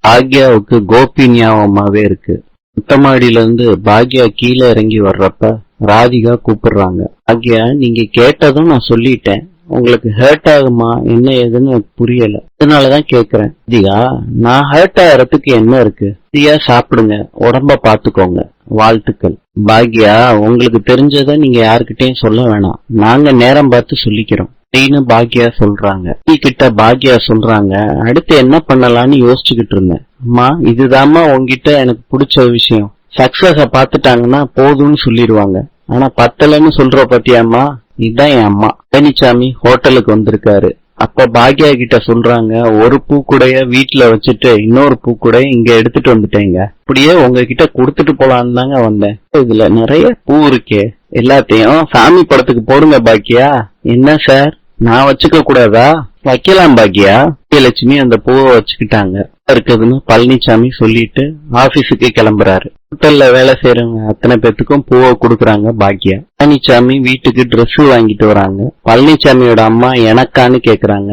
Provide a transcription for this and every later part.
பாக்யாவுக்கு கோபி ஞாபகமாவே இருக்கு. மொட்டை மாடியில இருந்து பாக்யா கீழே இறங்கி வர்றப்ப ராதிகா கூப்பிடுறாங்க. பாக்யா, நீங்க கேட்டதும் நான் சொல்லிட்டேன். உங்களுக்கு ஹர்ட் ஆகுமா என்ன ஏதுன்னு எனக்கு புரியல, அதனாலதான் கேக்குறேன். ராதிகா, நான் ஹர்ட் ஆகிறதுக்கு என்ன இருக்கு? சரியா சாப்பிடுங்க, உடம்ப பாத்துக்கோங்க, வாழ்த்துக்கள். பாக்யா, உங்களுக்கு தெரிஞ்சதை நீங்க யாருக்கிட்டையும் சொல்ல வேணாம், நாங்க நேரம் பார்த்து சொல்லிக்கிறோம் அப்படின்னு பாக்யா சொல்றாங்க. கிட்ட பாக்யா சொல்றாங்க, அடுத்து என்ன பண்ணலாம்னு யோசிச்சுக்கிட்டு இருந்தேன். அம்மா, இதுதாம்மா உங்ககிட்ட எனக்கு பிடிச்ச விஷயம். சக்சஸ பாத்துட்டாங்கன்னா போதும்னு சொல்லிடுவாங்க, ஆனா பத்தலன்னு சொல்ற பத்தியாம்மா, இதுதான் என் அம்மா. பழனிசாமி ஹோட்டலுக்கு வந்திருக்காரு. அப்ப பாக்யா கிட்ட சொல்றாங்க, ஒரு பூக்குடைய வீட்டுல வச்சுட்டு இன்னொரு பூக்குடைய இங்க எடுத்துட்டு வந்துட்டேங்க. அப்படியே உங்ககிட்ட கொடுத்துட்டு போலான்னு தாங்க வந்தேன். இதுல நிறைய பூ இருக்கே, எல்லாத்தையும் சாமி படத்துக்கு போடுங்க பாக்யா. என்ன சார், நான் வச்சுக்க கூடாதா? வைக்கலாம் பாக்யா. லட்சுமி அந்த பூவை வச்சுக்கிட்டாங்க. இருக்குதுன்னு பழனிசாமி சொல்லிட்டு ஆபீஸுக்கு கிளம்புறாரு. ஹோட்டல்ல வேலை செய்யறவங்க அத்தனை பேத்துக்கும் பூவை கொடுக்குறாங்க பாக்யா. பழனிசாமி வீட்டுக்கு ட்ரெஸ் வாங்கிட்டு வராங்க. பழனிசாமியோட அம்மா எனக்கான்னு கேக்குறாங்க.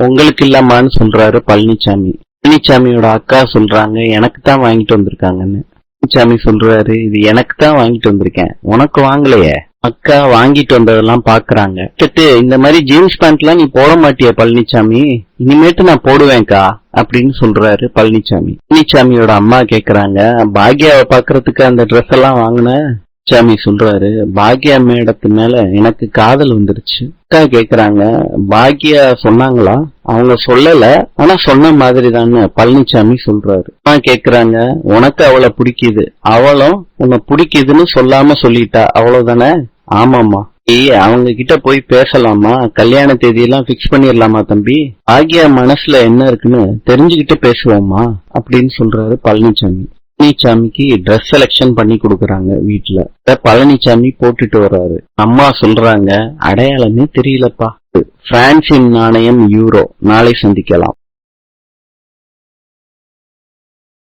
உங்களுக்கு இல்லம்மான்னு சொல்றாரு பழனிசாமி. பழனிசாமியோட அக்கா சொல்றாங்க, எனக்கு தான் வாங்கிட்டு வந்திருக்காங்கன்னு. பழனிசாமி சொல்றாரு, இது எனக்கு தான் வாங்கிட்டு வந்திருக்கேன், உனக்கு வாங்கலையே. அக்கா வாங்கிட்டு வந்ததெல்லாம் பாக்குறாங்க. இந்த மாதிரி ஜீன்ஸ் பேண்ட் எல்லாம் நீ போட மாட்டிய பழனிசாமி, இனிமேட்டு நான் போடுவேன்க்கா அப்படின்னு சொல்றாரு பழனிசாமி. பழனிசாமியோட அம்மா கேக்குறாங்க, பாக்யாவை பாக்குறதுக்கு அந்த ட்ரெஸ் எல்லாம் வாங்கின? சாமி சொல்றாரு, பாக்யா மேடத்து மேல எனக்கு காதல் வந்துருச்சு. அக்கா கேக்குறாங்க, பாக்யா சொன்னாங்களா? அவங்க சொல்லல, ஆனா சொன்ன மாதிரி தான்னு பழனிசாமி சொல்றாரு. அம்மா கேக்குறாங்க, உனக்கு அவளை பிடிக்குது, அவளும் உன்னை பிடிக்குதுன்னு சொல்லாம சொல்லிட்டா, அவ்வளவுதானே? ஆமாமா. அவங்க கிட்ட போய் பேசலாமா? கல்யாண தேதியெல்லாம் பிக்ஸ் பண்ணிடலாமா தம்பி? பாக்யா மனசுல என்ன இருக்குன்னு தெரிஞ்சுக்கிட்டு பேசுவோமா அப்படின்னு சொல்றாரு பழனிசாமி. பழனிசாமிக்கு ட்ரெஸ் செலக்ஷன் பண்ணி கொடுக்கறாங்க வீட்டுல. பழனிசாமி போட்டுட்டு வர்றாரு. அம்மா சொல்றாங்க, அடையாளமே தெரியலப்பா. பிரான்சின் நாணயம் யூரோ. நாளை சந்திக்கலாம்.